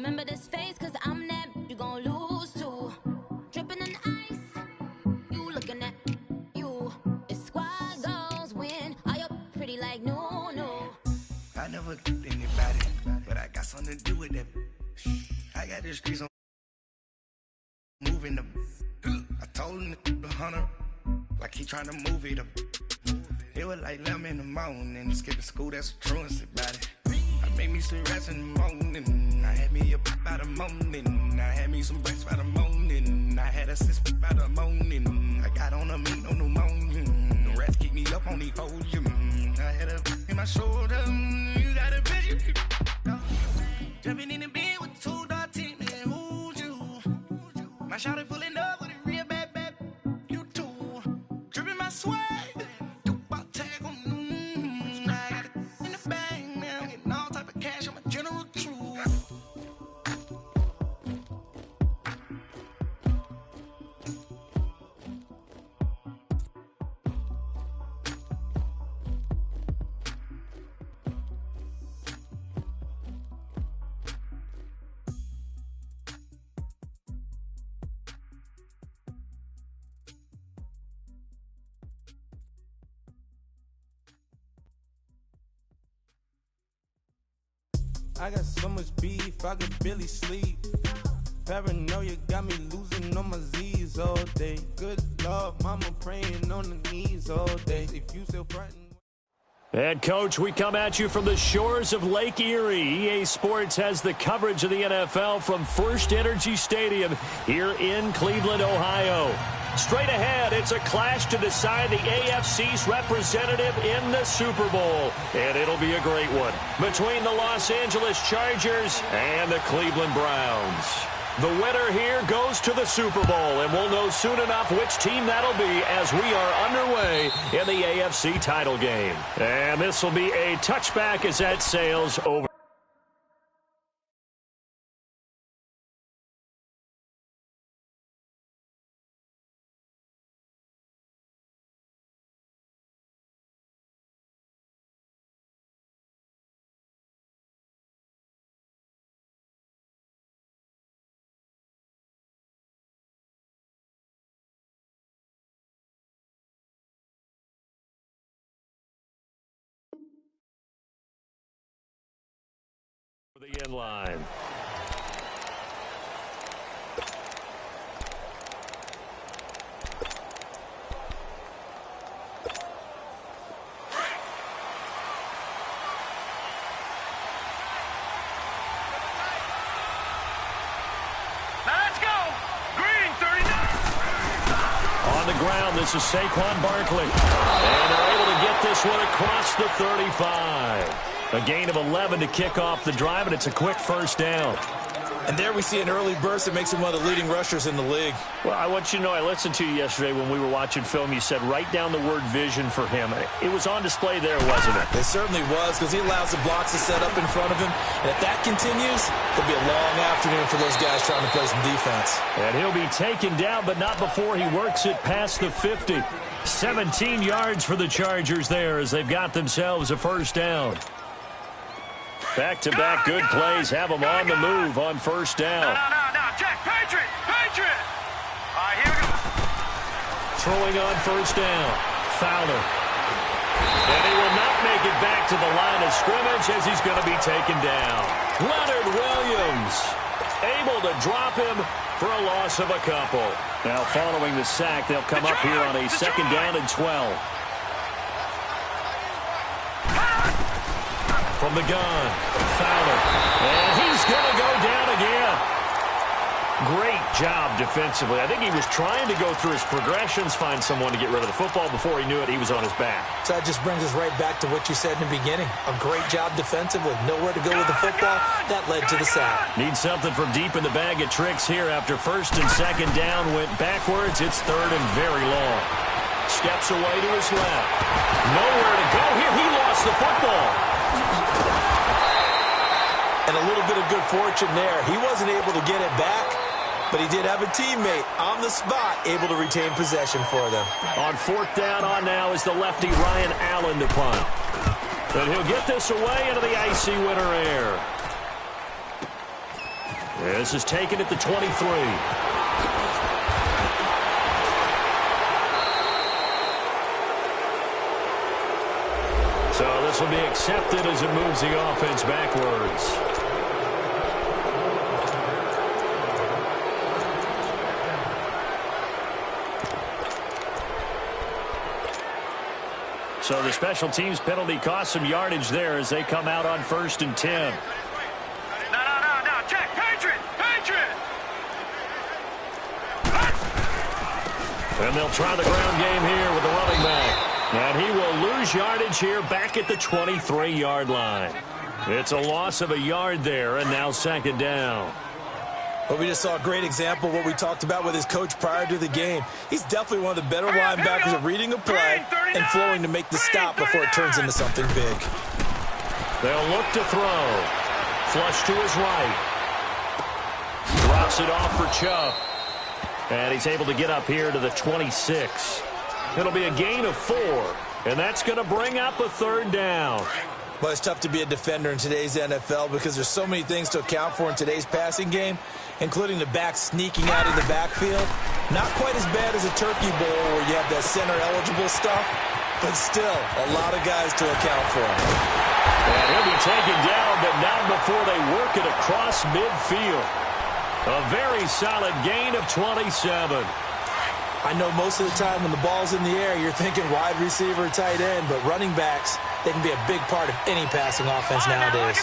Remember this face, cause I'm that you gon' lose to. Dripping in ice, you looking at you. It's squad goals win. Are you pretty like no, no? I never killed anybody, but I got something to do with that. I got the streets on moving them. I told him the hunter, like he trying to move it up. It was like 11 in the morning, skipping school, that's a truancy about it. I made me some rest in the morning. I had me a pop by the morning. I had me some breaks by the morning. I had a six by the morning. I got on a meat on the morning. The rats keep me up on the podium. I had a in my shoulder. You got a bitch. Jumping in the bed with 2 dark teeth, man. Who's you? My shawty pulling up with a real bad, you too. Dripping my swag. I got so much beef, I could barely sleep. Paranoia got me losing on my Z's all day. Good Lord, mama praying on the knees all day. If you still frightened. And, Coach, we come at you from the shores of Lake Erie. EA Sports has the coverage of the NFL from First Energy Stadium here in Cleveland, Ohio. Straight ahead, it's a clash to decide the AFC's representative in the Super Bowl. And it'll be a great one between the Los Angeles Chargers and the Cleveland Browns. The winner here goes to the Super Bowl, and we'll know soon enough which team that'll be as we are underway in the AFC title game. And this will be a touchback as that sails over. The end line. Let's go! Green 39! On the ground, this is Saquon Barkley. And they're able to get this one across the 35. A gain of 11 to kick off the drive, and it's a quick first down. And there we see an early burst that makes him one of the leading rushers in the league. Well, I want you to know, I listened to you yesterday when we were watching film. You said write down the word vision for him. It was on display there, wasn't it? It certainly was, because he allows the blocks to set up in front of him. And if that continues, it'll be a long afternoon for those guys trying to play some defense. And he'll be taken down, but not before he works it past the 50. 17 yards for the Chargers there as they've got themselves a first down. Back-to-back good plays have them on the move on first down. No, Jack, Patriot! All right, here we go. Throwing on first down. Fowler. And he will not make it back to the line of scrimmage as he's going to be taken down. Leonard Williams able to drop him for a loss of a couple. Now following the sack, they'll come up here on a second down and 12. From the gun, Fowler, and he's going to go down again. Great job defensively. I think he was trying to go through his progressions, find someone to get rid of the football. Before he knew it, he was on his back. So that just brings us right back to what you said in the beginning. A great job defensively. Nowhere to go with the football. That led to the sack. Need something from deep in the bag of tricks here after first and second down went backwards. It's third and very long. Steps away to his left. Nowhere to go here. He lost the football. And a little bit of good fortune there. He wasn't able to get it back, but he did have a teammate on the spot able to retain possession for them. On fourth down on now is the lefty Ryan Allen to punt. And he'll get this away into the icy winter air. This is taken at the 23. So this will be accepted as it moves the offense backwards. So the special teams penalty cost some yardage there as they come out on 1st and 10. No, check, Patriot! And they'll try the ground game here with the running back. And he will lose yardage here back at the 23-yard line. It's a loss of a yard there, and now 2nd down. Well, we just saw a great example of what we talked about with his coach prior to the game. He's definitely one of the better linebackers at reading a play and flowing to make the stop before it turns into something big. They'll look to throw. Flush to his right. Drops it off for Chubb. And he's able to get up here to the 26. It'll be a gain of 4. And that's going to bring up a 3rd down. Well, it's tough to be a defender in today's NFL because there's so many things to account for in today's passing game, including the back sneaking out of the backfield. Not quite as bad as a turkey bowl where you have that center-eligible stuff, but still a lot of guys to account for. And he'll be taken down, but not before they work it across midfield. A very solid gain of 27. I know most of the time when the ball's in the air, you're thinking wide receiver, tight end, but running backs, they can be a big part of any passing offense nowadays.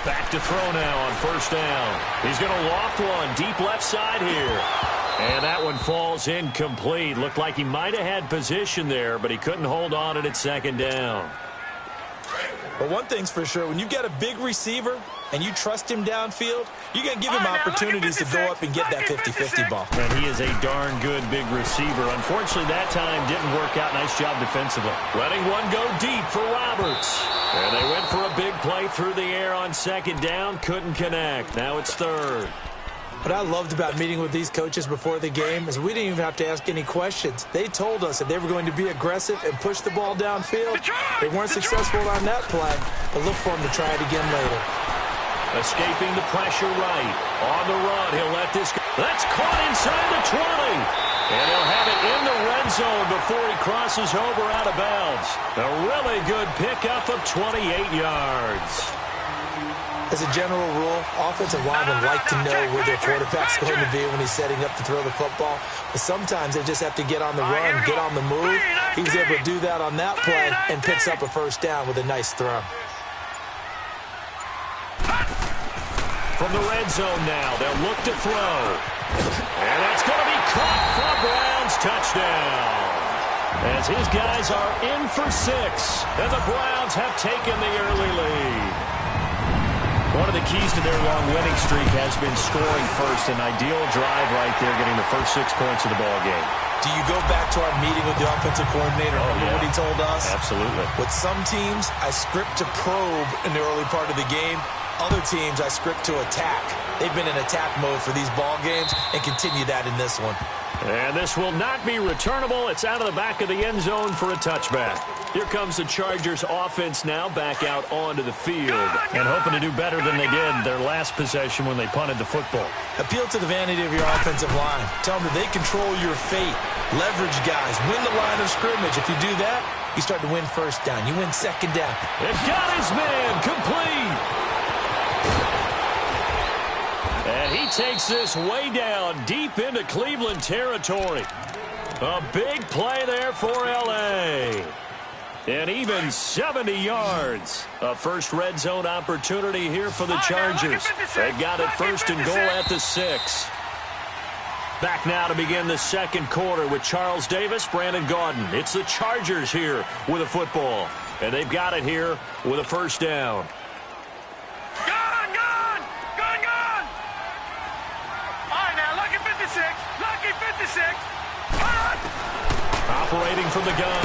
Back to throw now on 1st down. He's going to loft one deep left side here. And that one falls incomplete. Looked like he might have had position there, but he couldn't hold on it at 2nd down. But one thing's for sure, when you get a big receiver and you trust him downfield, you're going to give him opportunities to go up and get that 50-50 ball. And he is a darn good big receiver. Unfortunately, that time didn't work out. Nice job defensively. Letting one go deep for Roberts. And they went for a big play through the air on 2nd down. Couldn't connect. Now it's 3rd. What I loved about meeting with these coaches before the game is we didn't even have to ask any questions. They told us that they were going to be aggressive and push the ball downfield. They weren't successful on that play, but look for them to try it again later. Escaping the pressure right. On the run, he'll let this go. That's caught inside the 20. And he'll have it in the red zone before he crosses over out of bounds. A really good pickup of 28 yards. As a general rule, offensive linemen like to know where their quarterback's going to be when he's setting up to throw the football. But sometimes they just have to get on the run, get on the move. He was able to do that on that play and picks up a 1st down with a nice throw. From the red zone now, they'll look to throw. And that's going to be caught for a Browns touchdown. As his guys are in for 6. And the Browns have taken the early lead. One of the keys to their long winning streak has been scoring first. An ideal drive right there, getting the first 6 points of the ball game. Do you go back to our meeting with the offensive coordinator? Remember what he told us? Absolutely. With some teams, I script to probe in the early part of the game. Other teams, I script to attack. They've been in attack mode for these ball games and continue that in this one. And this will not be returnable. It's out of the back of the end zone for a touchback. Here comes the Chargers offense now back out onto the field and hoping to do better than they did their last possession when they punted the football. Appeal to the vanity of your offensive line. Tell them that they control your fate. Leverage guys. Win the line of scrimmage. If you do that, you start to win 1st down. You win 2nd down. They've got his man complete. And he takes this way down deep into Cleveland territory. A big play there for L.A. And even 70 yards. A first red zone opportunity here for the Chargers. They've got it 1st and goal at the 6. Back now to begin the 2nd quarter with Charles Davis, Brandon Gaudin. It's the Chargers here with a football. And they've got it here with a 1st down. Operating from the gun.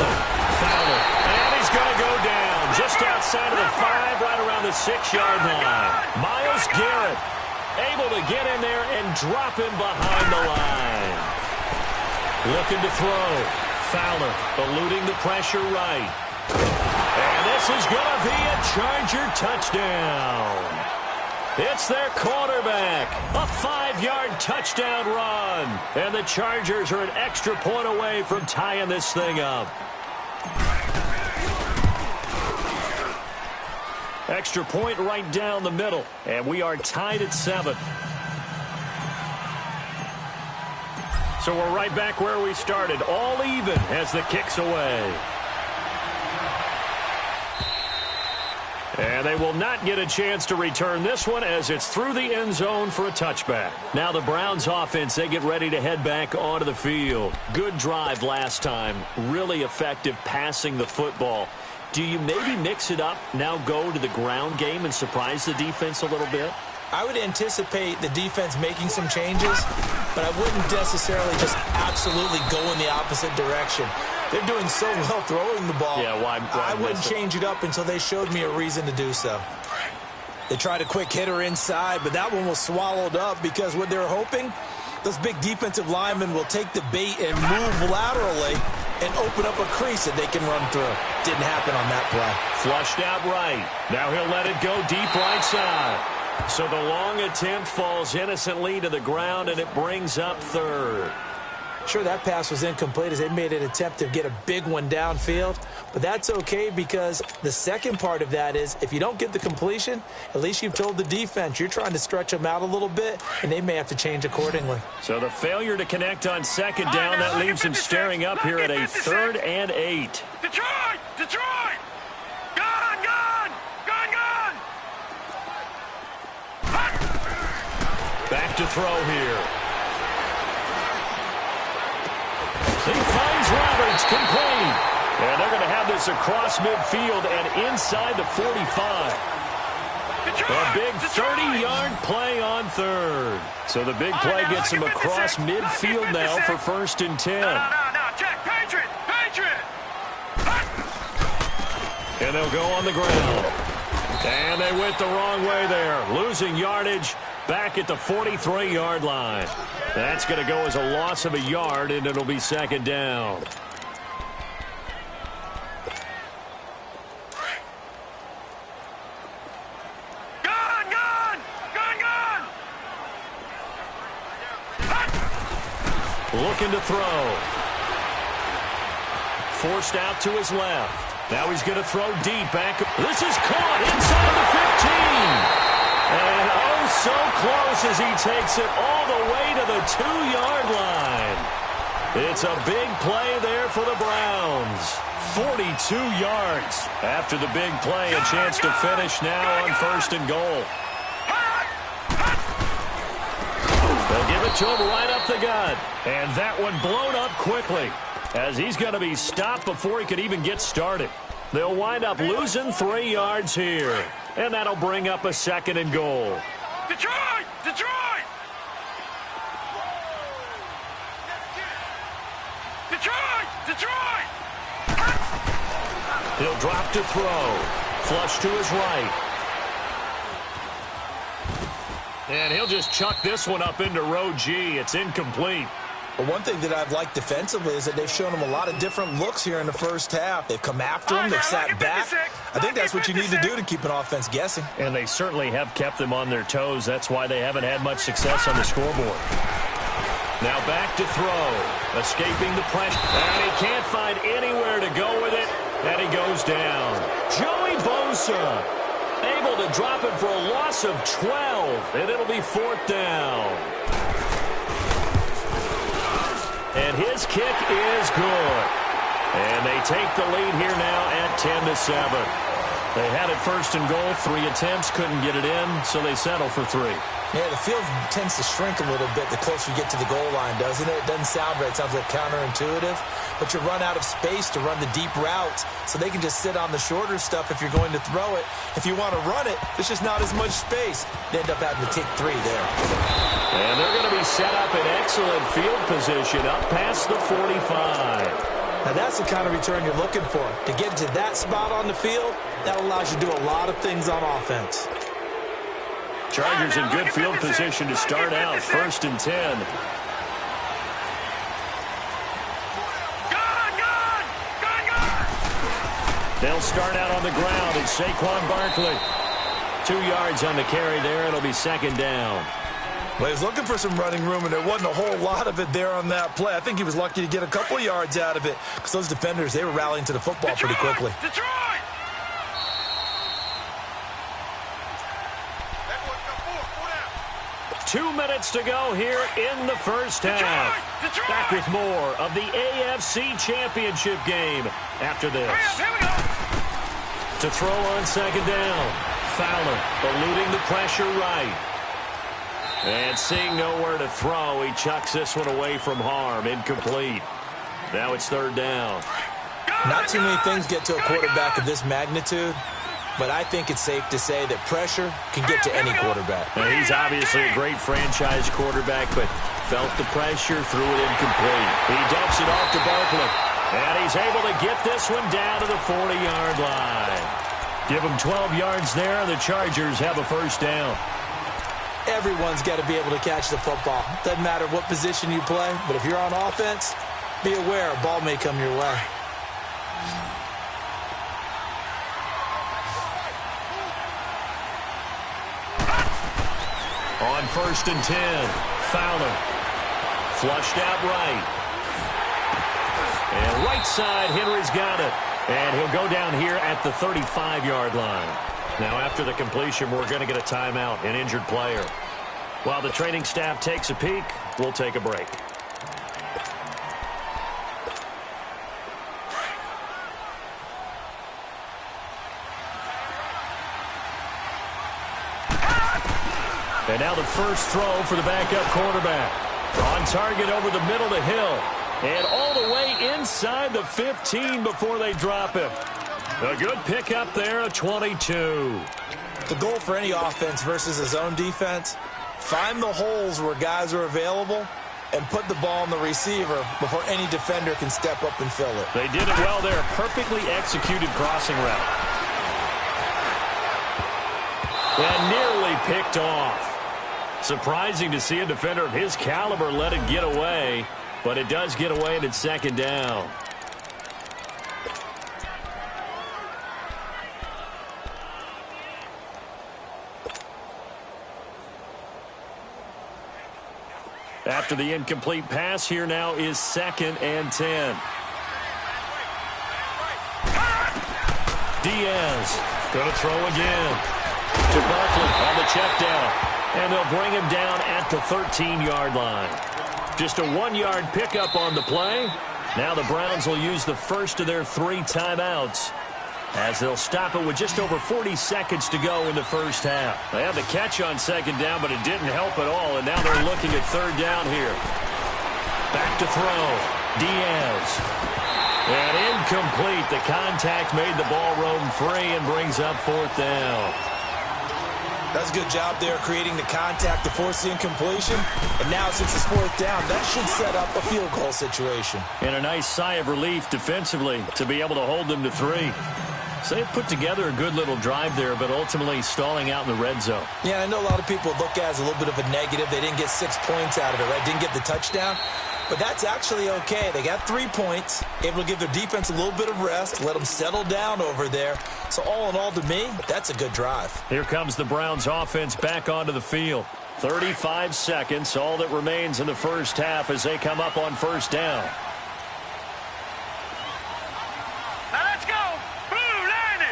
Fowler. And he's going to go down just outside of the 5, right around the 6-yard line. Myles Garrett able to get in there and drop him behind the line. Looking to throw. Fowler eluding the pressure right. And this is going to be a Charger touchdown. It's their quarterback. A 5-yard touchdown run. And the Chargers are an extra point away from tying this thing up. Extra point right down the middle. And we are tied at 7. So we're right back where we started. All even as the kick's away. And they will not get a chance to return this one as it's through the end zone for a touchback. Now the Browns offense, they get ready to head back onto the field. Good drive last time. Really effective passing the football. Do you maybe mix it up, now go to the ground game and surprise the defense a little bit? I would anticipate the defense making some changes, but I wouldn't necessarily just absolutely go in the opposite direction. They're doing so well throwing the ball. Yeah, why I wouldn't change it up until they showed me a reason to do so. They tried a quick hitter inside, but that one was swallowed up because what they're hoping, those big defensive linemen will take the bait and move laterally and open up a crease that they can run through. Didn't happen on that play. Flushed out right. Now he'll let it go deep right side. So the long attempt falls innocently to the ground, and it brings up third. Sure, that pass was incomplete as they made an attempt to get a big one downfield, but that's okay because the second part of that is if you don't get the completion, at least you've told the defense you're trying to stretch them out a little bit, and they may have to change accordingly. So the failure to connect on second down, that leaves them staring up here at a 3rd and 8. Detroit! Detroit! Gone! Gone! Gone! Gone! Back to throw here. He finds Roberts, complete. And they're going to have this across midfield and inside the 45. A big 30-yard play on third. So the big play gets him across midfield now for 1st and 10. No, check. Patriot! Patriot! And they'll go on the ground. And they went the wrong way there, losing yardage back at the 43-yard line. That's going to go as a loss of a yard, and it'll be 2nd down. Gone! Looking to throw. Forced out to his left. Now he's going to throw deep back. This is caught inside the 15. And oh, so close as he takes it all the way to the 2-yard line. It's a big play there for the Browns. 42 yards. After the big play, a chance to finish now on 1st and goal. They'll give it to him right up the gut. And that one blown up quickly as he's going to be stopped before he could even get started. They'll wind up losing 3 yards here. And that'll bring up a 2nd and goal. Detroit! Detroit! Detroit! Detroit! He'll drop to throw. Flush to his right. And he'll just chuck this one up into row G. It's incomplete. But one thing that I've liked defensively is that they've shown him a lot of different looks here in the first half. They've come after him. They've sat back. I think that's what you need to do to keep an offense guessing. And they certainly have kept them on their toes. That's why they haven't had much success on the scoreboard. Now back to throw. Escaping the pressure. And he can't find anywhere to go with it. And he goes down. Joey Bosa able to drop it for a loss of 12. And it'll be 4th down. And his kick is good. And they take the lead here now at 10-7. They had it 1st and goal, 3 attempts, couldn't get it in, so they settle for 3. Yeah, the field tends to shrink a little bit the closer you get to the goal line, doesn't it? It doesn't sound right. It sounds like counterintuitive. But you run out of space to run the deep routes, so they can just sit on the shorter stuff if you're going to throw it. If you want to run it, there's just not as much space. They end up having to take 3 there. And they're going to be set up in excellent field position up past the 45. Now, that's the kind of return you're looking for. To get to that spot on the field, that allows you to do a lot of things on offense. Chargers in good field position to start out. 1st and 10. They'll start out on the ground. It's Saquon Barkley. 2 yards on the carry there. It'll be second down. Well, he was looking for some running room, and there wasn't a whole lot of it there on that play. I think he was lucky to get a couple of yards out of it because those defenders, they were rallying to the football pretty quickly. Detroit! 2 minutes to go here in the first half. Detroit! Back with more of the AFC Championship game after this. Here we go! To throw on second down. Fowler eluding the pressure right. And seeing nowhere to throw, he chucks this one away from harm. Incomplete. Now it's third down. Not too many things get to a quarterback of this magnitude, but I think it's safe to say that pressure can get to any quarterback. Now, he's obviously a great franchise quarterback, but felt the pressure, threw it incomplete. He dumps it off to Barkley, and he's able to get this one down to the 40-yard line. Give him 12 yards there, and the Chargers have a first down. Everyone's got to be able to catch the football. Doesn't matter what position you play, but if you're on offense, be aware a ball may come your way. On 1st and 10, Fowler flushed out right. And right side, Henry's got it. And he'll go down here at the 35-yard line. Now, after the completion, we're going to get a timeout, an injured player. While the training staff takes a peek, we'll take a break. And now the first throw for the backup quarterback. On target over the middle to Hill. And all the way inside the 15 before they drop him. A good pickup there, a 22. The goal for any offense versus a zone defense, find the holes where guys are available and put the ball on the receiver before any defender can step up and fill it. They did it well there. Perfectly executed crossing route. And nearly picked off. Surprising to see a defender of his caliber let it get away, but it does get away and it's second down. After the incomplete pass, here now is 2nd and 10. Diaz going to throw again to Barkley on the check down. And they'll bring him down at the 13-yard line. Just a 1-yard pickup on the play. Now the Browns will use the first of their 3 timeouts as they'll stop it with just over 40 seconds to go in the first half. They had the catch on second down, but it didn't help at all, and now they're looking at third down here. Back to throw. Diaz. And incomplete. The contact made the ball roam free and brings up 4th down. That's a good job there creating the contact to force the incompletion. And now since it's 4th down, that should set up a field goal situation. And a nice sigh of relief defensively to be able to hold them to 3. So they put together a good little drive there, but ultimately stalling out in the red zone. Yeah, I know a lot of people look at it as a little bit of a negative. They didn't get 6 points out of it, right? Didn't get the touchdown. But that's actually okay. They got 3 points, able to give their defense a little bit of rest, let them settle down over there. So all in all, to me, that's a good drive. Here comes the Browns offense back onto the field. 35 seconds, all that remains in the first half as they come up on 1st down. Now let's go! Blue 90!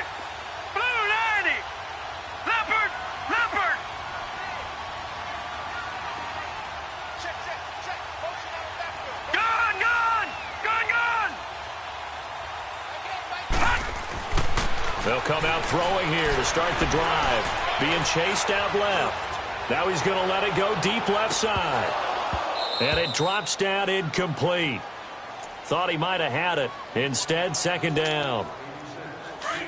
Blue 90! Leopard! Leopard! Check, check, check. Motion out of backfield. Gun, gun! Gun, gun! They'll come out throwing here to start the drive. Being chased out left. Now he's going to let it go deep left side. And it drops down incomplete. Thought he might have had it. Instead, 2nd down.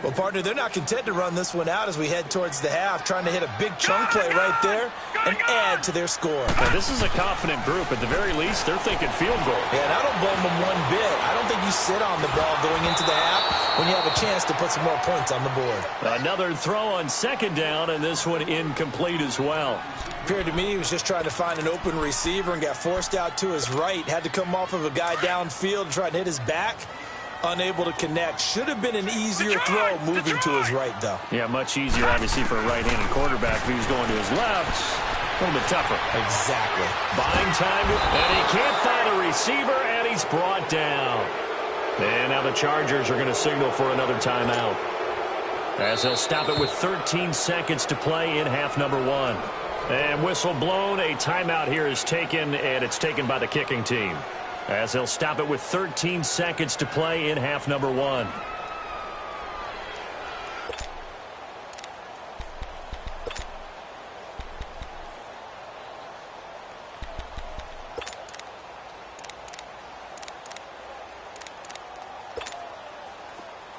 Well, partner, they're not content to run this one out as we head towards the half, trying to hit a big chunk play right there and add to their score. Now, this is a confident group. At the very least, they're thinking field goal. Yeah, and I don't blame them one bit. I don't think you sit on the ball going into the half when you have a chance to put some more points on the board. Another throw on 2nd down, and this one incomplete as well. Appeared to me he was just trying to find an open receiver and got forced out to his right. Had to come off of a guy downfield and try to hit his back. unable to connect. Should have been an easier throw moving to his right, though. Yeah, much easier, obviously, for a right-handed quarterback. If he was going to his left, a little bit tougher. Exactly. Buying time, and he can't find a receiver, and he's brought down. And now the Chargers are going to signal for another timeout, as they'll stop it with 13 seconds to play in half number 1. And whistle blown, a timeout here is taken, and it's taken by the kicking team, as they'll stop it with 13 seconds to play in half number 1.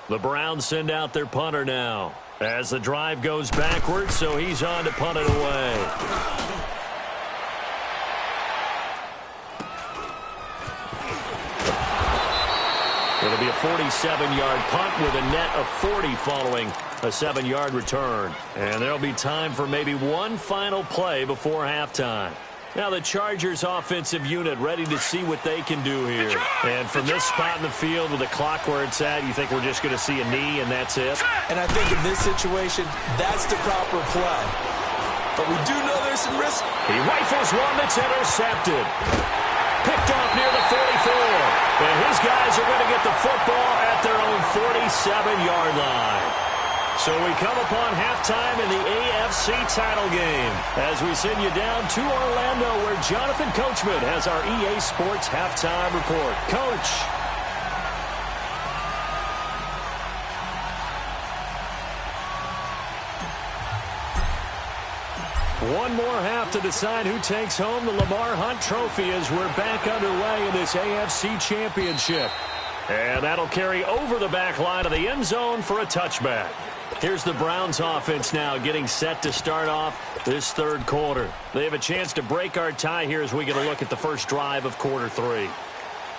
The Browns send out their punter now, as the drive goes backwards, so he's on to punt it away. It'll be a 47-yard punt with a net of 40 following a 7-yard return. And there'll be time for maybe one final play before halftime. Now the Chargers offensive unit ready to see what they can do here. And from this spot in the field with the clock where it's at, you think we're just going to see a knee and that's it? And I think in this situation, that's the proper play. But we do know there's some risk. He rifles one that's intercepted. Picked off near the 44. And his guys are going to get the football at their own 47-yard line. So we come upon halftime in the AFC title game as we send you down to Orlando, where Jonathan Coachman has our EA Sports halftime report. Coach. One more half to decide who takes home the Lamar Hunt Trophy as we're back underway in this AFC Championship. And that'll carry over the back line of the end zone for a touchback. Here's the Browns offense now getting set to start off this third quarter. They have a chance to break our tie here as we get a look at the first drive of quarter 3.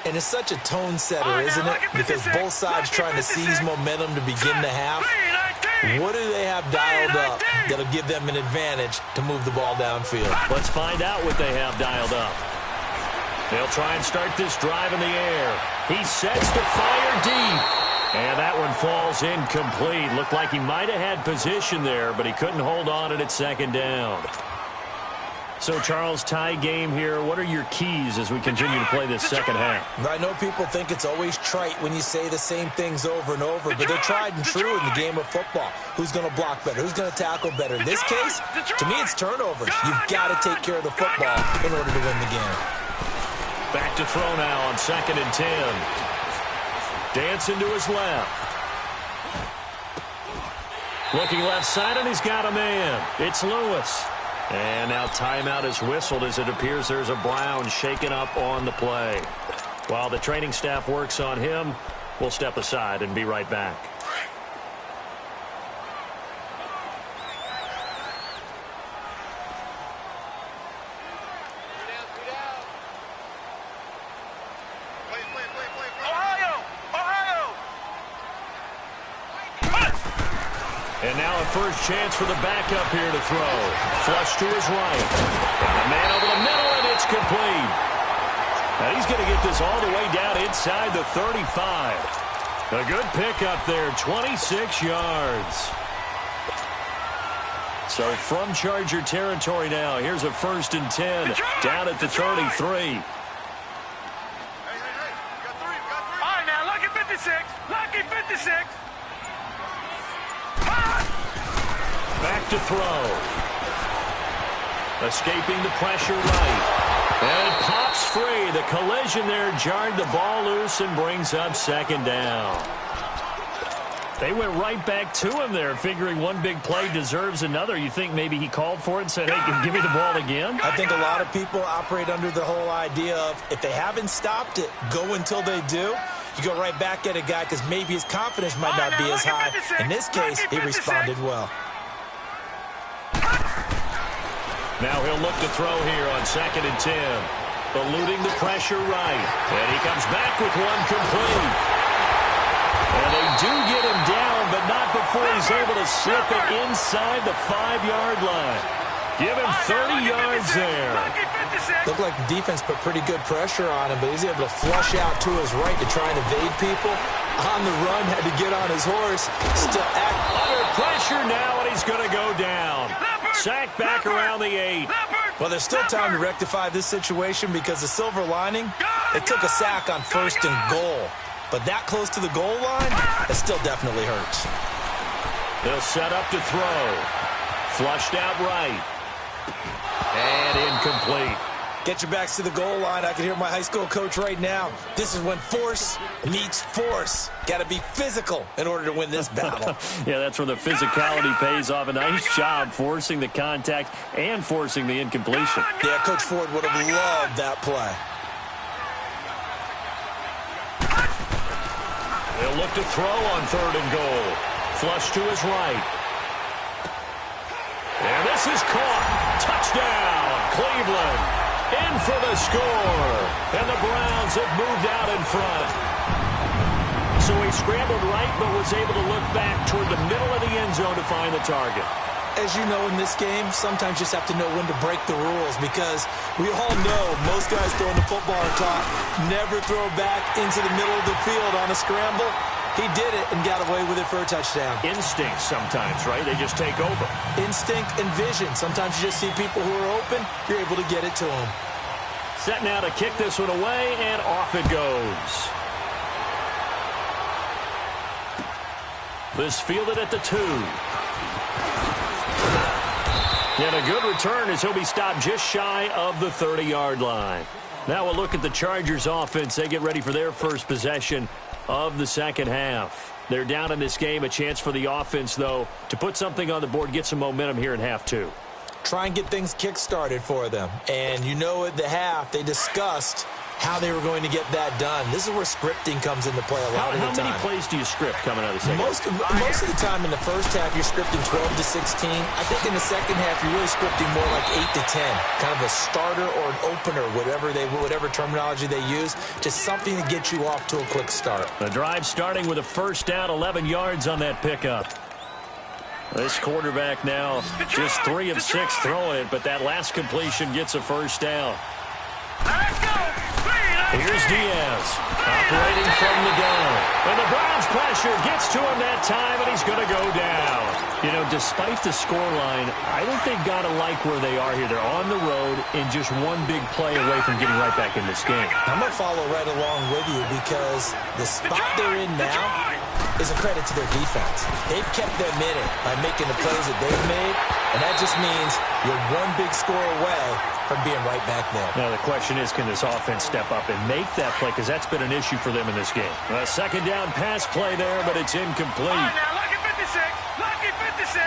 And it's such a tone setter, isn't it? Because both sides trying to seize momentum to begin the half. What do they have dialed up that'll give them an advantage to move the ball downfield? Let's find out what they have dialed up. They'll try and start this drive in the air. He sets to fire deep. And that one falls incomplete. Looked like he might have had position there, but he couldn't hold on at second down. So, Charles, tie game here. What are your keys as we continue to play this second half? I know people think it's always trite when you say the same things over and over, but they're tried and true in the game of football. Who's going to block better? Who's going to tackle better? In this case, to me, it's turnovers. You've got to take care of the football in order to win the game. Back to throw now on 2nd and 10. Dancing to his left. Looking left side, and he's got a man. It's Lewis. And now timeout is whistled as it appears there's a Brown shaken up on the play. While the training staff works on him, we'll step aside and be right back. And now a first chance for the backup here to throw. Flush to his right. And the man over the middle, and it's complete. Now he's going to get this all the way down inside the 35. A good pickup there, 26 yards. So from Charger territory now, here's a 1st and 10 down at the 33. Hey, got 3. All right, now, lucky 56. Lucky 56. Back to throw. Escaping the pressure right. And it pops free. The collision there jarred the ball loose and brings up 2nd down. They went right back to him there, figuring one big play deserves another. You think maybe he called for it and said, hey, give me the ball again? I think a lot of people operate under the whole idea of if they haven't stopped it, go until they do. You go right back at a guy because maybe his confidence might not be as high. In this case, he responded well. Now he'll look to throw here on 2nd and 10. Eluding the pressure right. And he comes back with one complete. And they do get him down, but not before he's able to slip it inside the 5-yard line. Give him 30 yards there. Looked like the defense put pretty good pressure on him, but he's able to flush out to his right to try and evade people. On the run, had to get on his horse. Still under pressure now, and he's going to go down. Sack back around the 8. Well, there's still time to rectify this situation because the silver lining, they took a sack on 1st and goal. But that close to the goal line, it still definitely hurts. They'll set up to throw. Flushed out right. And incomplete. Get your backs to the goal line. I can hear my high school coach right now. This is when force meets force. Got to be physical in order to win this battle. Yeah, that's where the physicality pays off. A nice job forcing the contact and forcing the incompletion. Yeah, Coach Ford would have loved that play. They'll look to throw on 3rd and goal. Flush to his right. And this is caught. Touchdown, Cleveland. In for the score. And the Browns have moved out in front. So he scrambled right, but was able to look back toward the middle of the end zone to find the target. As you know, in this game, sometimes you just have to know when to break the rules because we all know most guys throwing the football are taught never throw back into the middle of the field on a scramble. He did it and got away with it for a touchdown. Instinct sometimes, right? They just take over. Instinct and vision. Sometimes you just see people who are open, you're able to get it to them. Set now to kick this one away, and off it goes. This fielded at the 2. And a good return as he'll be stopped just shy of the 30-yard line. Now we'll look at the Chargers offense. They get ready for their first possession of the second half. They're down in this game. A chance for the offense, though, to put something on the board, get some momentum here in half 2. Try and get things kick-started for them. And you know at the half, they discussed how they were going to get that done. This is where scripting comes into play a lot of the time. How many plays do you script coming out of the second half? Most of the time in the first half, you're scripting 12 to 16. I think in the second half, you're really scripting more like 8 to 10. Kind of a starter or an opener, whatever terminology they use. Just something to get you off to a quick start. The drive starting with a first down, 11 yards on that pickup. This quarterback now just 3 of 6 throwing it, but that last completion gets a first down. Here's Diaz, operating from the gun. And the Browns pressure gets to him that time, and he's going to go down. You know, despite the scoreline, I think they've got to like where they are here. They're on the road and just one big play away from getting right back in this game. I'm going to follow right along with you because the spot they're in now is a credit to their defense. They've kept them in it by making the plays that they've made, and that just means you're one big score away from being right back there. Now, the question is, can this offense step up and make that play? Because that's been an issue for them in this game. A second down pass play there, but it's incomplete. Now, lucky 56. Lucky 56.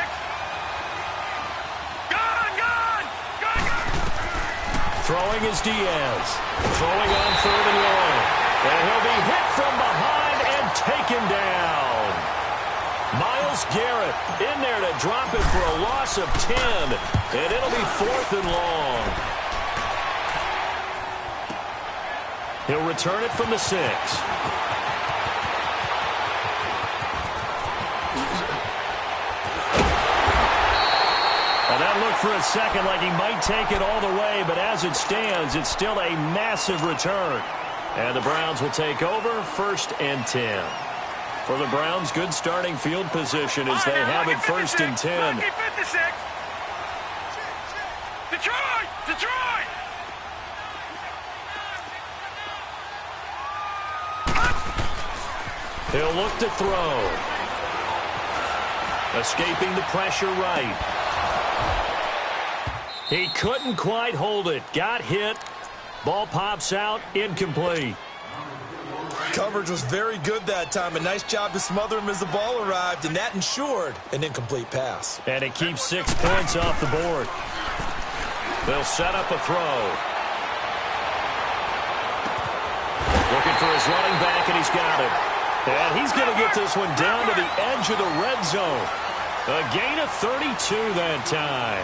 Gone. Throwing is Diaz. Throwing on 3rd and long. And he'll be hit from behind and taken down. Myles Garrett in there to drop it for a loss of 10. And it'll be 4th and long. He'll return it from the 6. And that looked for a second like he might take it all the way, but as it stands, it's still a massive return. And the Browns will take over 1st and 10. For the Browns, good starting field position as they have it 1st and 10. Detroit! He'll look to throw. Escaping the pressure right. He couldn't quite hold it. Got hit. Ball pops out. Incomplete. Coverage was very good that time. A nice job to smother him as the ball arrived, and that ensured an incomplete pass. And it keeps 6 points off the board. They'll set up a throw. Looking for his running back, and he's got it. And he's going to get this one down to the edge of the red zone. A gain of 32 that time.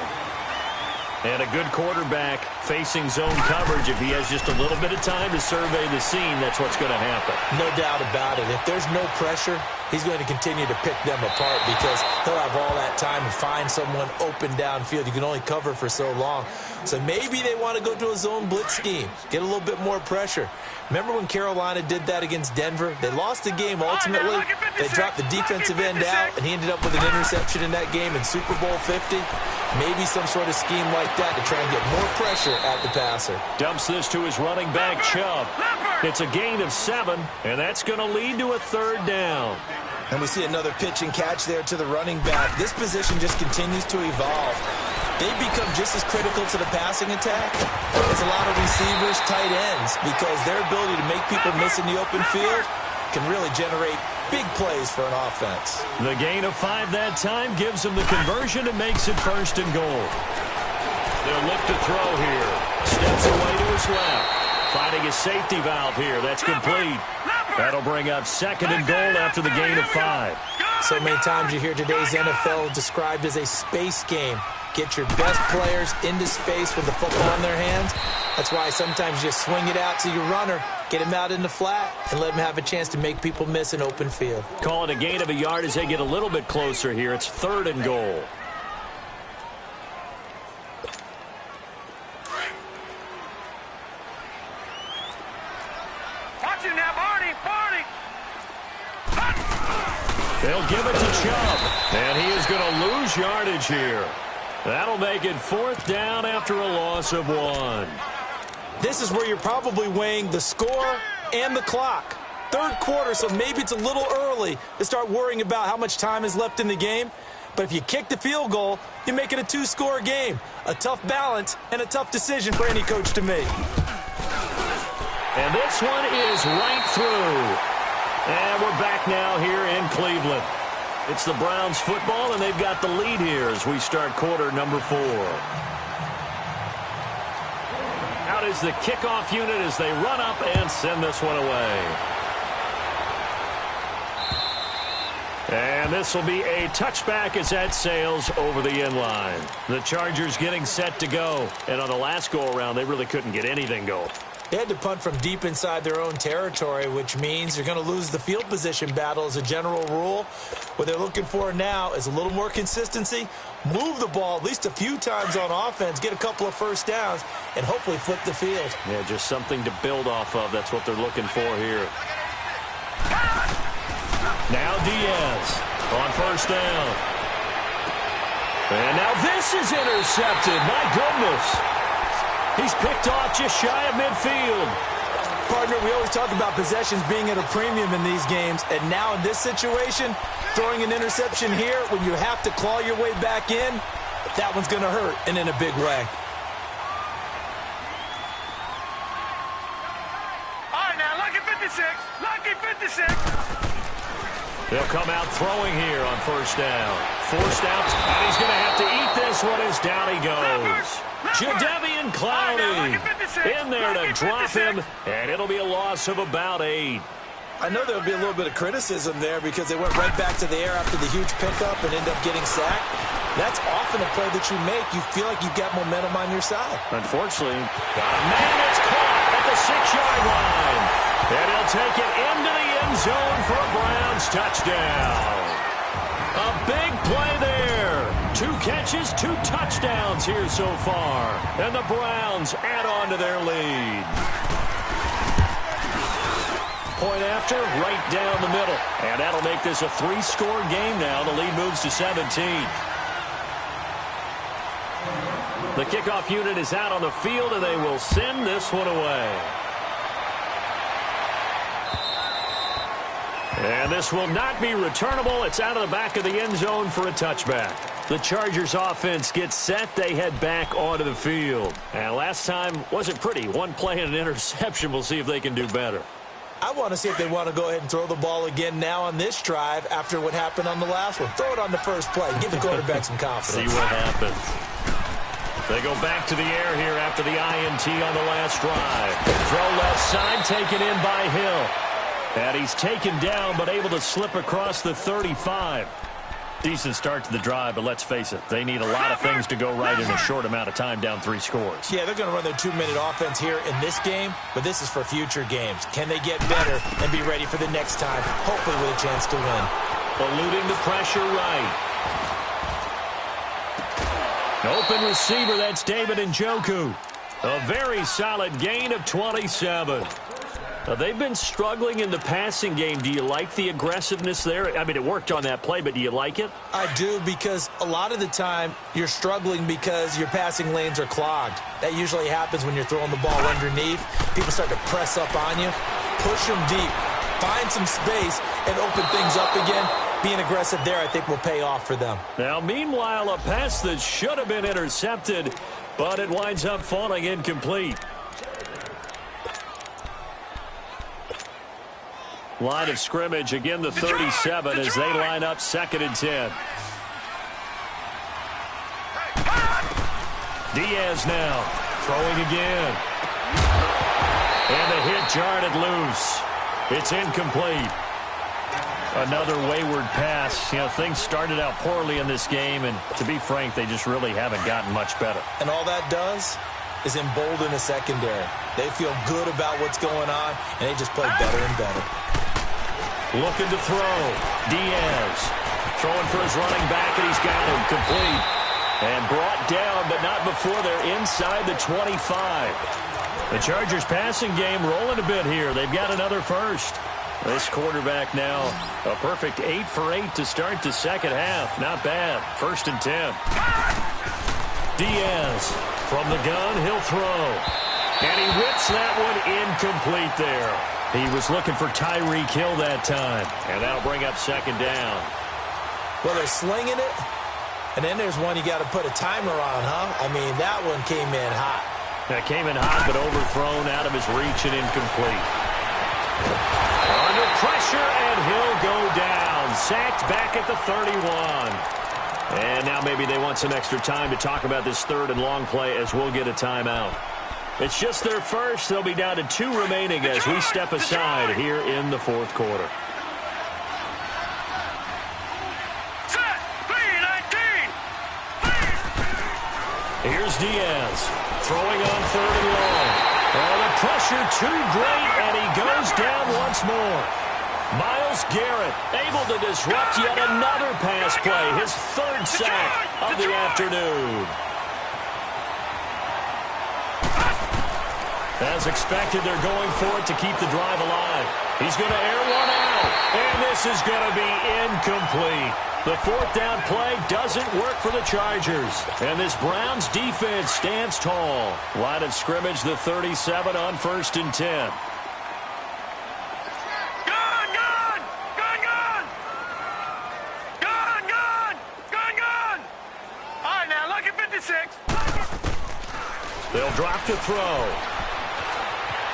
And a good quarterback facing zone coverage. If he has just a little bit of time to survey the scene, that's what's going to happen. No doubt about it. If there's no pressure, he's going to continue to pick them apart because he'll have all that time to find someone open downfield. You can only cover for so long. So maybe they want to go to a zone blitz scheme, get a little bit more pressure. Remember when Carolina did that against Denver? They lost the game ultimately. They dropped the defensive end out, and he ended up with an interception in that game in Super Bowl 50. Maybe some sort of scheme like that to try and get more pressure at the passer. Dumps this to his running back, Chubb. It's a gain of 7, and that's going to lead to a 3rd down. And we see another pitch and catch there to the running back. This position just continues to evolve. They've become just as critical to the passing attack as a lot of receivers, tight ends, because their ability to make people miss in the open field can really generate big plays for an offense. The gain of 5 that time gives them the conversion and makes it 1st and goal. They'll look to throw here. Steps away to his left. Finding his safety valve here. That's complete. That'll bring up 2nd and goal after the gain of 5. So many times you hear today's NFL described as a space game. Get your best players into space with the football in their hands. That's why sometimes you swing it out to your runner, get him out in the flat, and let him have a chance to make people miss an open field. Call it a gain of a yard as they get a little bit closer here. It's 3rd and goal. Watch him now, Barney! They'll give it to Chubb, and he is going to lose yardage here. That'll make it 4th down after a loss of 1. This is where you're probably weighing the score and the clock. 3rd quarter, so maybe it's a little early to start worrying about how much time is left in the game. But if you kick the field goal, you make it a 2-score game. A tough balance and a tough decision for any coach to make. And this one is right through. And we're back now here in Cleveland. It's the Browns football, and they've got the lead here as we start quarter number 4. Out is the kickoff unit as they run up and send this one away. And this will be a touchback as that sails over the end line. The Chargers getting set to go. And on the last go-around, they really couldn't get anything going. They had to punt from deep inside their own territory, which means you're going to lose the field position battle as a general rule. What they're looking for now is a little more consistency, move the ball at least a few times on offense, get a couple of 1st downs, and hopefully flip the field. Yeah, just something to build off of. That's what they're looking for here. Now Diaz on 1st down. And now this is intercepted. My goodness. He's picked off just shy of midfield. Partner, we always talk about possessions being at a premium in these games, and now in this situation, throwing an interception here when you have to claw your way back in, that one's going to hurt, and in a big way. All right, now, lucky 56. Lucky 56. They'll come out throwing here on 1st down. Forced out, and he's going to have to eat this one as down he goes. Jadeveon Clowney in there to drop him, and it'll be a loss of about 8. I know there'll be a little bit of criticism there because they went right back to the air after the huge pickup and end up getting sacked. That's often a play that you make. You feel like you've got momentum on your side. Unfortunately, man, it's caught at the 6-yard line. And he'll take it into the end zone for a Browns touchdown. A big play there. 2 catches, 2 touchdowns here so far. And the Browns add on to their lead. Point after, right down the middle. And that'll make this a 3-score game now. The lead moves to 17. The kickoff unit is out on the field, and they will send this one away. And this will not be returnable. It's out of the back of the end zone for a touchback. The Chargers offense gets set. They head back onto the field. And last time wasn't pretty. 1 play and an interception. We'll see if they can do better. I want to see if they want to go ahead and throw the ball again now on this drive after what happened on the last one. Throw it on the first play. Give the quarterback some confidence. See what happens. They go back to the air here after the INT on the last drive. Throw left side, taken in by Hill. And he's taken down, but able to slip across the 35. Decent start to the drive, but let's face it, they need a lot of things to go right in a short amount of time, down 3 scores. Yeah, they're going to run their 2-minute offense here in this game, but this is for future games. Can they get better and be ready for the next time, hopefully with a chance to win? Eluding the pressure right. Open receiver, that's David Njoku. A very solid gain of 27. They've been struggling in the passing game. Do you like the aggressiveness there? I mean, it worked on that play, but do you like it? I do, because a lot of the time you're struggling because your passing lanes are clogged. That usually happens when you're throwing the ball underneath. People start to press up on you. Push them deep. Find some space and open things up again. Being aggressive there, I think, will pay off for them. Now, meanwhile, a pass that should have been intercepted, but it winds up falling incomplete. Line of scrimmage, again the 37 as they line up 2nd and 10. Diaz now throwing again. And the hit jarred it loose. It's incomplete. Another wayward pass. You know, things started out poorly in this game, and to be frank, they just really haven't gotten much better. And all that does is embolden the secondary. They feel good about what's going on, and they just play better and better. Looking to throw. Diaz throwing for his running back, and he's got him complete. And brought down, but not before they're inside the 25. The Chargers passing game rolling a bit here. They've got another first. This quarterback now a perfect 8 for 8 to start the second half. Not bad. 1st and 10. Diaz from the gun. He'll throw. And he whips that one incomplete there. He was looking for Tyreek Hill that time. And that'll bring up 2nd down. Well, they're slinging it. And then there's one you got to put a timer on, huh? I mean, that one came in hot. That came in hot, but overthrown out of his reach and incomplete. Under pressure, and he'll go down. Sacked back at the 31. And now maybe they want some extra time to talk about this 3rd and long play as we'll get a timeout. It's just their first. They'll be down to 2 remaining as we step aside here in the 4th quarter. Here's Diaz throwing on 3rd and long. Oh, the pressure too great, and he goes down once more. Myles Garrett able to disrupt yet another pass play, his 3rd sack of the afternoon. As expected, they're going for it to keep the drive alive. He's going to air one out, and this is going to be incomplete. The 4th down play doesn't work for the Chargers. And this Browns defense stands tall. Line of scrimmage, the 37 on 1st and 10. Gun, gun! Gun, gun! Gun, gun! Gun, gun! All right, now, look at 56. They'll drop to throw.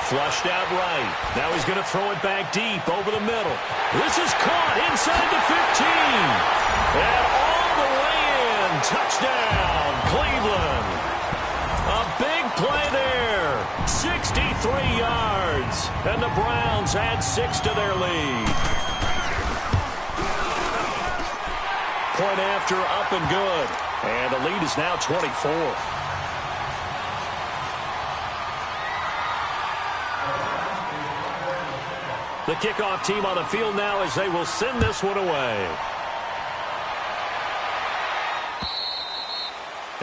Flushed out right. Now he's going to throw it back deep over the middle. This is caught inside the 15. And all the way in. Touchdown, Cleveland. A big play there. 63 yards. And the Browns add 6 to their lead. Point after, up and good. And the lead is now 24. The kickoff team on the field now as they will send this one away.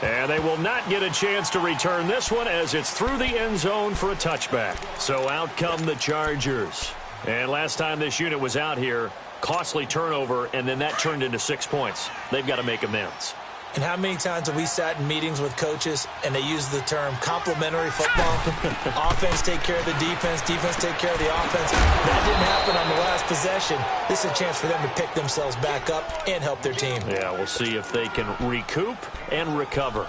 And they will not get a chance to return this one as it's through the end zone for a touchback. So out come the Chargers. And last time this unit was out here, costly turnover, and then that turned into 6 points. They've got to make amends. And how many times have we sat in meetings with coaches and they use the term complementary football? Offense take care of the defense, defense take care of the offense. That didn't happen on the last possession. This is a chance for them to pick themselves back up and help their team. Yeah, we'll see if they can recoup and recover.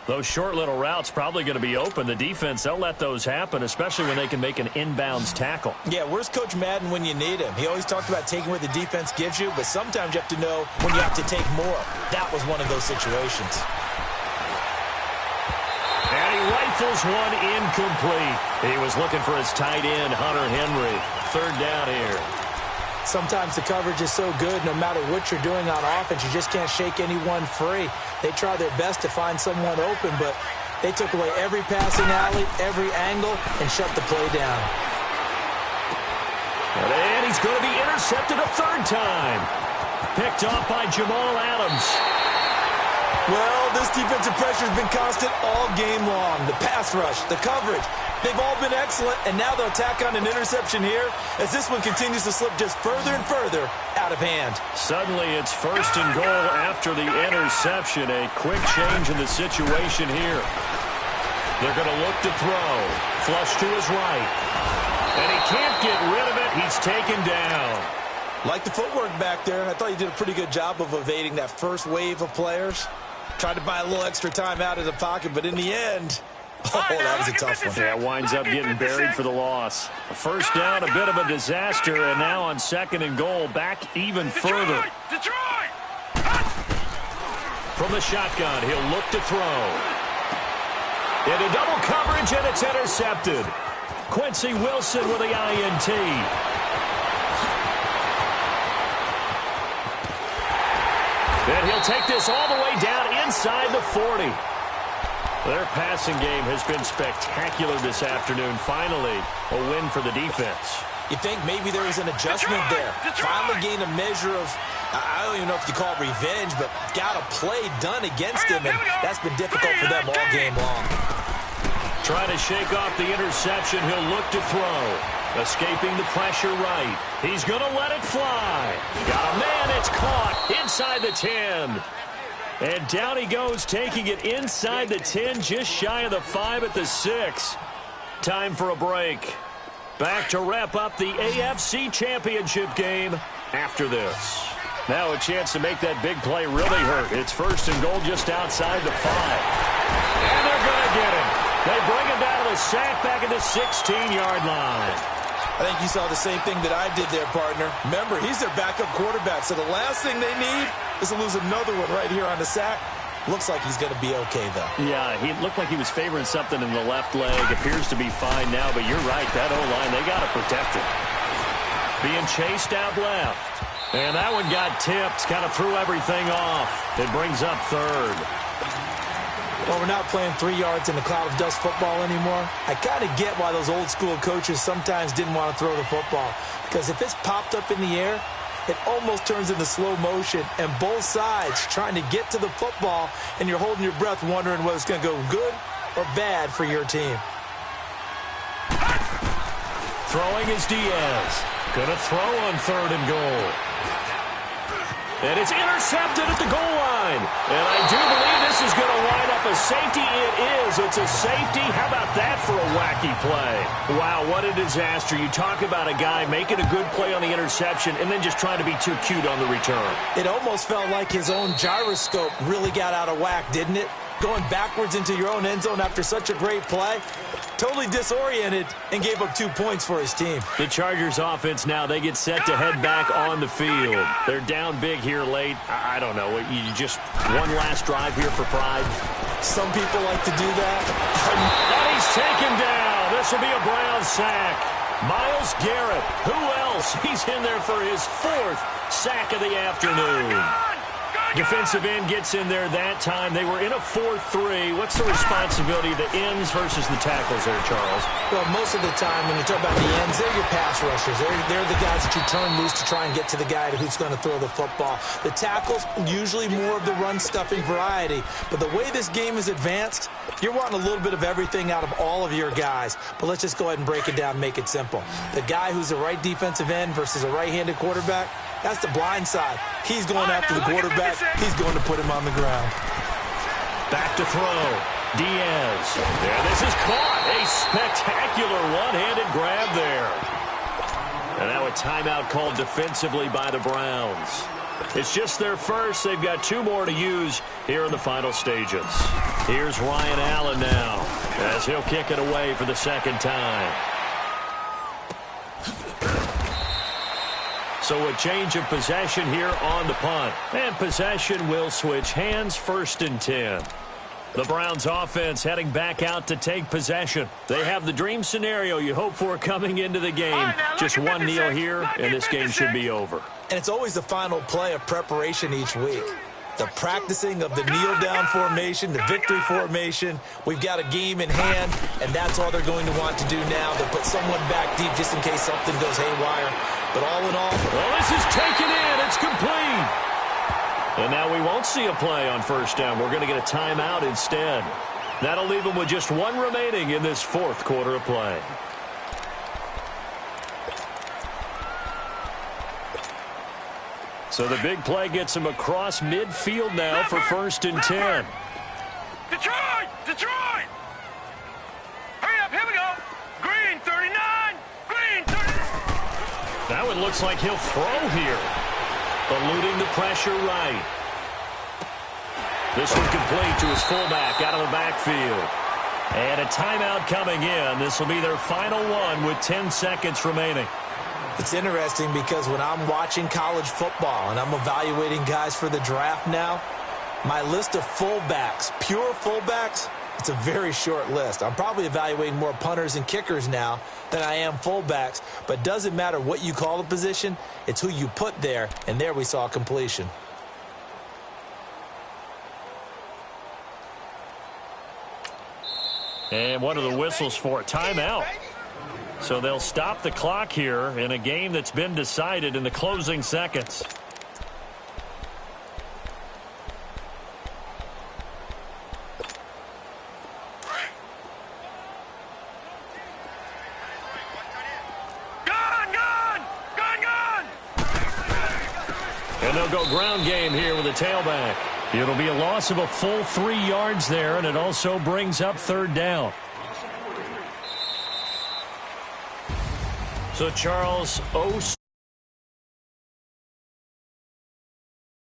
Those short little routes probably going to be open. The defense, they'll let those happen, especially when they can make an inbounds tackle. Yeah, where's Coach Madden when you need him? He always talked about taking what the defense gives you, but sometimes you have to know when you have to take more. That was one of those situations. And he rifles one incomplete. He was looking for his tight end, Hunter Henry. 3rd down here. Sometimes the coverage is so good, no matter what you're doing on offense, you just can't shake anyone free. They try their best to find someone open, but they took away every passing alley, every angle, and shut the play down. And he's going to be intercepted a third time. Picked off by Jamal Adams. Well, this defensive pressure has been constant all game long. The pass rush, the coverage, they've all been excellent, and now they'll tack on an interception here as this one continues to slip just further and further out of hand. Suddenly it's first and goal after the interception. A quick change in the situation here. They're going to look to throw. Flush to his right. And he can't get rid of it. He's taken down. Like the footwork back there, I thought he did a pretty good job of evading that first wave of players. Tried to buy a little extra time out of the pocket, but in the end, that was a tough one. Yeah, winds up getting buried for the loss. A first down, a bit of a disaster, and now on second and goal, back even further. From the shotgun, he'll look to throw. Into double coverage, and it's intercepted. Quincy Wilson with the INT. And he'll take this all the way down inside the 40. Their passing game has been spectacular this afternoon. Finally, a win for the defense. You think maybe there was an adjustment there. Finally gained a measure of, I don't even know if you call it revenge, but got a play done against him, and that's been difficult for them all game long. Trying to shake off the interception, he'll look to throw. Escaping the pressure right. He's going to let it fly. Got a man, it's caught inside the 10. And down he goes, taking it inside the 10, just shy of the 5 at the 6. Time for a break. Back to wrap up the AFC Championship game after this. Now a chance to make that big play really hurt. It's first and goal just outside the 5. And they're going to get him. They bring him down to the sack back at the 16-yard line. I think you saw the same thing that I did there, partner. Remember, he's their backup quarterback, so the last thing they need is to lose another one right here on the sack. Looks like he's going to be okay, though. Yeah, he looked like he was favoring something in the left leg. Appears to be fine now, but you're right. That O-line, they got to protect it. Being chased out left. And that one got tipped, kind of threw everything off. It brings up third. Well, we're not playing 3 yards in the cloud of dust football anymore. I kind of get why those old school coaches sometimes didn't want to throw the football. Because if it's popped up in the air, it almost turns into slow motion. And both sides trying to get to the football, and you're holding your breath wondering whether it's going to go good or bad for your team. Throwing is Diaz. Going to throw on third and goal. And it's intercepted at the goal line. And I do believe this is going to wind up a safety. It is. It's a safety. How about that for a wacky play? Wow, what a disaster. You talk about a guy making a good play on the interception and then just trying to be too cute on the return. It almost felt like his own gyroscope really got out of whack, didn't it? Going backwards into your own end zone after such a great play. Totally disoriented and gave up 2 points for his team. The Chargers offense now, they get set to head back on the field. They're down big here late. I don't know. You just one last drive here for pride. Some people like to do that. And he's taken down. This will be a Brown sack. Myles Garrett. Who else? He's in there for his 4th sack of the afternoon. Defensive end gets in there that time. They were in a 4-3. What's the responsibility of the ends versus the tackles there, Charles? Well, most of the time when you talk about the ends, they're your pass rushers. They're the guys that you turn loose to try and get to the guy who's going to throw the football. The tackles, usually more of the run-stuffing variety. But the way this game is advanced, you're wanting a little bit of everything out of all of your guys. But let's just go ahead and break it down and make it simple. The guy who's the right defensive end versus a right-handed quarterback, that's the blind side. He's going after the quarterback. He's going to put him on the ground. Back to throw. Diaz. And this is caught. A spectacular one-handed grab there. And now a timeout called defensively by the Browns. It's just their first. They've got 2 more to use here in the final stages. Here's Ryan Allen now as he'll kick it away for the second time. So a change of possession here on the punt. And possession will switch hands, 1st and 10. The Browns offense heading back out to take possession. They have the dream scenario you hope for coming into the game. Right, now, Just one kneel here, and this game should be over. And it's always the final play of preparation each week. The practicing of the kneel-down formation, the victory formation. We've got a game in hand, and that's all they're going to want to do now. They'll put someone back deep just in case something goes haywire. But all in all... Well, this is taken in. It's complete. And now we won't see a play on first down. We're going to get a timeout instead. That'll leave them with just one remaining in this fourth quarter of play. So the big play gets him across midfield now for 1st and 10. Detroit! Detroit! Hurry up, here we go. Green 39. Green 39. That one looks like he'll throw here. Eluding the pressure right. This one complete to his fullback out of the backfield. And a timeout coming in. This will be their final one with 10 seconds remaining. It's interesting because when I'm watching college football and I'm evaluating guys for the draft now, my list of fullbacks, pure fullbacks, it's a very short list. I'm probably evaluating more punters and kickers now than I am fullbacks, but doesn't matter what you call the position, it's who you put there, and there we saw completion. And one of the whistles for a timeout. So they'll stop the clock here in a game that's been decided in the closing seconds. And they'll go ground game here with a tailback. It'll be a loss of a full 3 yards there, and it also brings up 3rd down. So, Charles,